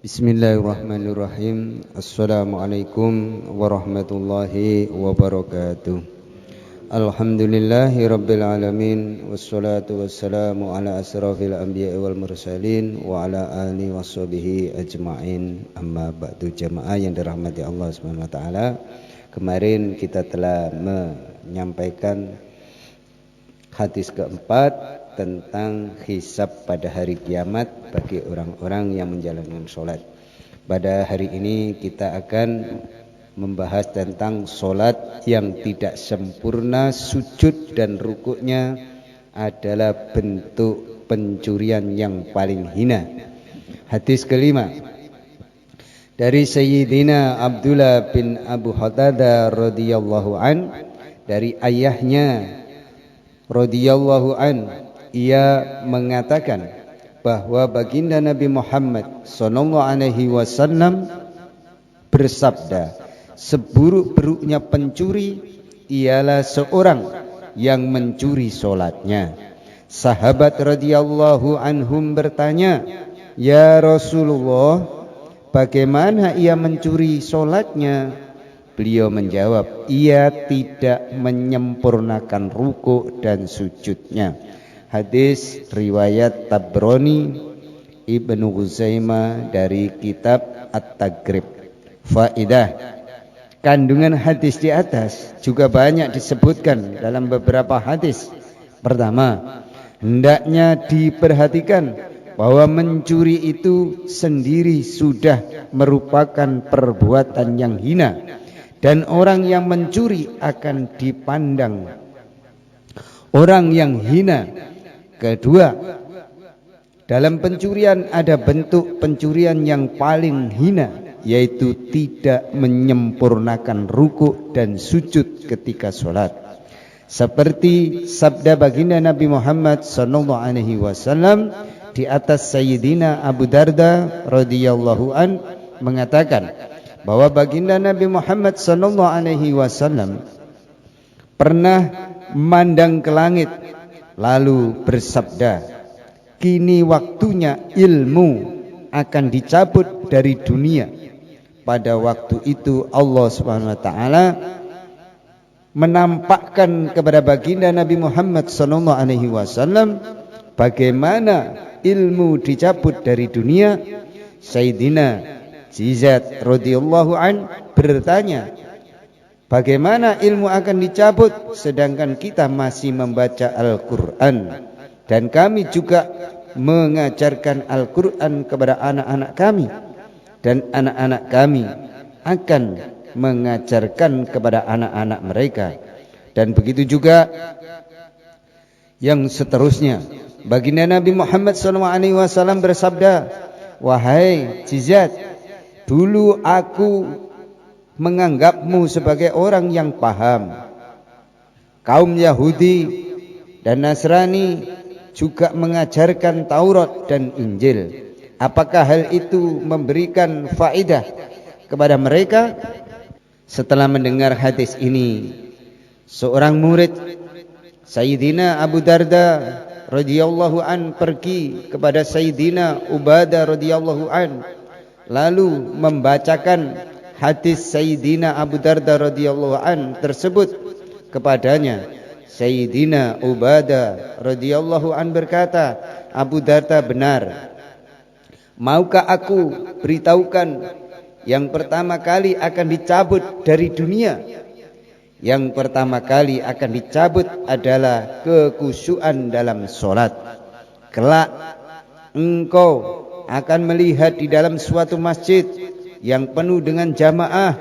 Bismillahirrahmanirrahim. Assalamualaikum warahmatullahi wabarakatuh. Alhamdulillahi rabbil alamin. Wassalatu wassalamu ala asrafil anbiya'i wal mursalin wa ala alihi washabihi ajma'in. Amma ba'du, jamaah yang dirahmati Allah Subhanahu wa taala. Kemarin kita telah menyampaikan hadis keempat tentang hisab pada hari kiamat bagi orang-orang yang menjalankan sholat. Pada hari ini kita akan membahas tentang sholat yang tidak sempurna, sujud dan rukuknya adalah bentuk pencurian yang paling hina. Hadis kelima dari Sayyidina Abdullah bin Abu Qatadah radhiyallahu an, dari ayahnya radhiyallahu an, ia mengatakan bahwa baginda Nabi Muhammad sallallahu alaihi wasallam bersabda, seburuk-buruknya pencuri ialah seorang yang mencuri solatnya. Sahabat radhiyallahu anhum bertanya, ya Rasulullah, bagaimana ia mencuri solatnya? Beliau menjawab, ia tidak menyempurnakan rukuk dan sujudnya. Hadis riwayat Tabrani, Ibnu Huzaimah dari kitab At-Taghrib. Faidah, kandungan hadis di atas juga banyak disebutkan dalam beberapa hadis. Pertama, hendaknya diperhatikan bahwa mencuri itu sendiri sudah merupakan perbuatan yang hina, dan orang yang mencuri akan dipandang orang yang hina. Kedua, dalam pencurian ada bentuk pencurian yang paling hina, yaitu tidak menyempurnakan rukuk dan sujud ketika sholat. Seperti sabda baginda Nabi Muhammad sallallahu alaihi wasallam di atas Sayyidina Abu Darda radhiyallahu an mengatakan bahwa baginda Nabi Muhammad sallallahu alaihi wasallam pernah memandang ke langit lalu bersabda, kini waktunya ilmu akan dicabut dari dunia. Pada waktu itu Allah Subhanahu wa taala menampakkan kepada baginda Nabi Muhammad sallallahu alaihi wasallam bagaimana ilmu dicabut dari dunia. Sayyidina Ziyad radhiyallahu an bertanya, bagaimana ilmu akan dicabut sedangkan kita masih membaca Al-Quran, dan kami juga mengajarkan Al-Quran kepada anak-anak kami, dan anak-anak kami akan mengajarkan kepada anak-anak mereka. Dan begitu juga yang seterusnya. Baginda Nabi Muhammad SAW bersabda, wahai Ziyad, dulu aku menganggapmu sebagai orang yang paham. Kaum Yahudi dan Nasrani juga mengajarkan Taurat dan Injil. Apakah hal itu memberikan faedah kepada mereka? Setelah mendengar hadis ini, seorang murid Sayyidina Abu Darda radhiyallahu an pergi kepada Sayyidina Ubadah radhiyallahu an lalu membacakan hadis Sayyidina Abu Darda radhiyallahu an tersebut kepadanya. Sayyidina Ubadah radhiyallahu an berkata, Abu Darda benar. Maukah aku beritahukan yang pertama kali akan dicabut dari dunia? Yang pertama kali akan dicabut adalah kekhusyuan dalam sholat. Kelak engkau akan melihat di dalam suatu masjid yang penuh dengan jamaah,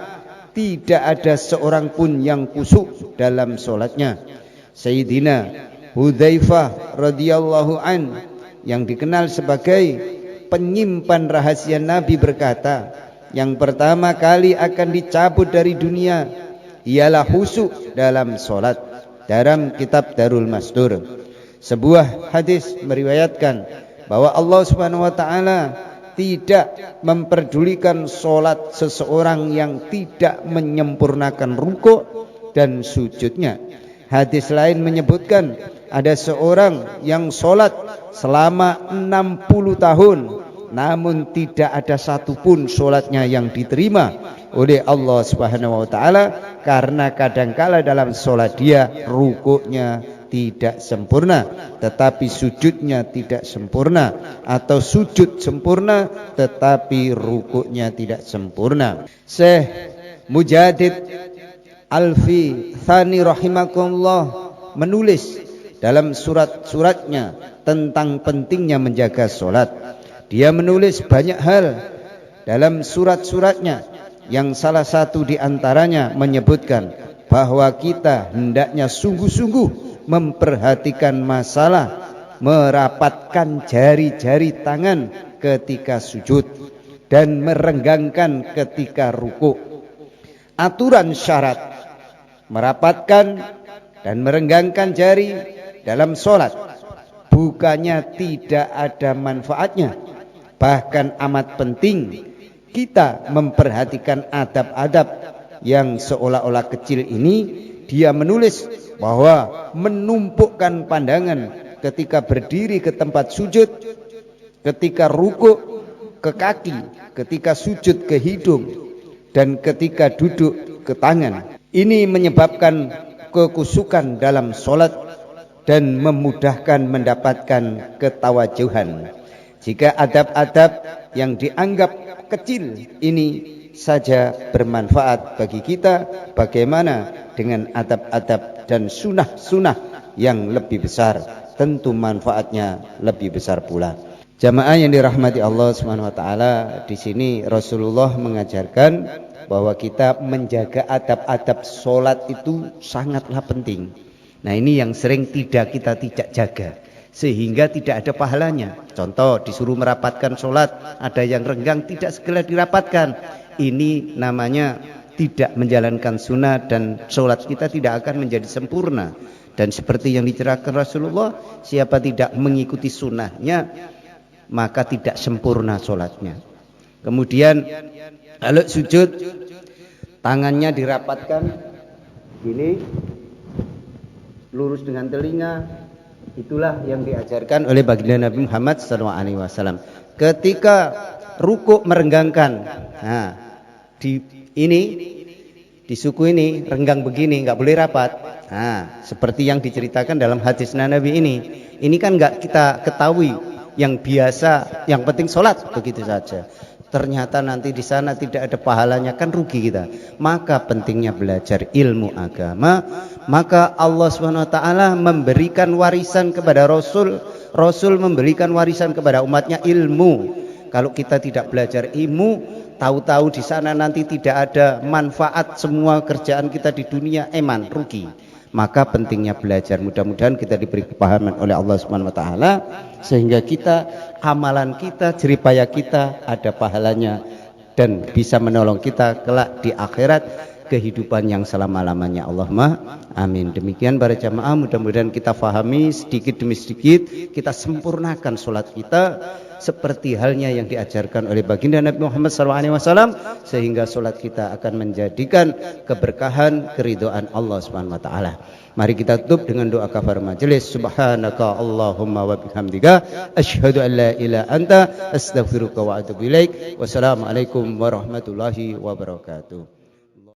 tidak ada seorang pun yang khusyuk dalam sholatnya. Sayyidina Hudzaifah radhiyallahu an, yang dikenal sebagai penyimpan rahasia Nabi, berkata, yang pertama kali akan dicabut dari dunia ialah khusyuk dalam sholat. Dalam kitab Darul Masdur, sebuah hadis meriwayatkan bahwa Allah Subhanahu wa taala tidak memperdulikan sholat seseorang yang tidak menyempurnakan rukuk dan sujudnya. Hadis lain menyebutkan ada seorang yang sholat selama 60 tahun namun tidak ada satupun sholatnya yang diterima oleh Allah Subhanahu wa taala, karena kadangkala dalam sholat dia rukuknya tidak sempurna tetapi sujudnya tidak sempurna, atau sujud sempurna tetapi rukuknya tidak sempurna. Syekh Mujadid Alfi Thani rahimakumullah menulis dalam surat-suratnya tentang pentingnya menjaga sholat. Dia menulis banyak hal dalam surat-suratnya, yang salah satu di antaranya menyebutkan bahwa kita hendaknya sungguh-sungguh memperhatikan masalah merapatkan jari-jari tangan ketika sujud dan merenggangkan ketika ruku. Aturan syarat merapatkan dan merenggangkan jari dalam sholat bukannya tidak ada manfaatnya, bahkan amat penting kita memperhatikan adab-adab yang seolah-olah kecil ini. Dia menulis bahwa menumpukan pandangan ketika berdiri ke tempat sujud, ketika ruku ke kaki, ketika sujud ke hidung, dan ketika duduk ke tangan, ini menyebabkan kekusukan dalam sholat dan memudahkan mendapatkan ketawajuhan. Jika adab-adab yang dianggap kecil ini saja bermanfaat bagi kita, bagaimana dengan adab-adab dan sunnah-sunnah yang lebih besar? Tentu manfaatnya lebih besar pula. Jamaah yang dirahmati Allah Subhanahu wa taala, di sini Rasulullah mengajarkan bahwa kita menjaga adab-adab sholat itu sangatlah penting. Nah, ini yang sering tidak jaga, sehingga tidak ada pahalanya. Contoh, disuruh merapatkan sholat, ada yang renggang tidak segera dirapatkan. Ini namanya tidak menjalankan sunnah, dan sholat kita tidak akan menjadi sempurna. Dan seperti yang dicerahkan Rasulullah, siapa tidak mengikuti sunnahnya maka tidak sempurna sholatnya. Kemudian kalau sujud, tangannya dirapatkan gini, lurus dengan telinga. Itulah yang diajarkan oleh baginda Nabi Muhammad SAW. Ketika rukuk merenggangkan, nah, di suku ini renggang begini, nggak boleh rapat. Nah, seperti yang diceritakan dalam hadis Nabi ini. Ini kan nggak kita ketahui, yang biasa, yang penting sholat begitu saja. Ternyata nanti di sana tidak ada pahalanya, kan rugi kita. Maka pentingnya belajar ilmu agama. Maka Allah SWT memberikan warisan kepada Rasul. Rasul memberikan warisan kepada umatnya ilmu. Kalau kita tidak belajar ilmu, tahu-tahu di sana nanti tidak ada manfaat, semua kerjaan kita di dunia eman, rugi. Maka pentingnya belajar. Mudah-mudahan kita diberi kepahaman oleh Allah Subhanahu wa taala, sehingga kita, amalan kita, jeripaya kita ada pahalanya dan bisa menolong kita kelak di akhirat, kehidupan yang selama-lamanya. Allahumma amin. Demikian para jamaah, mudah-mudahan kita fahami sedikit demi sedikit, kita sempurnakan sholat kita seperti halnya yang diajarkan oleh baginda Nabi Muhammad SAW, sehingga sholat kita akan menjadikan keberkahan, keridhaan Allah Subhanahu wa taala. Mari kita tutup dengan doa kafar majelis. Subhanaka Allahumma wa bihamdika asyhadu an la ilaha anta astaghfiruka wa atubu ilaik. Wassalamualaikum warahmatullahi wabarakatuh.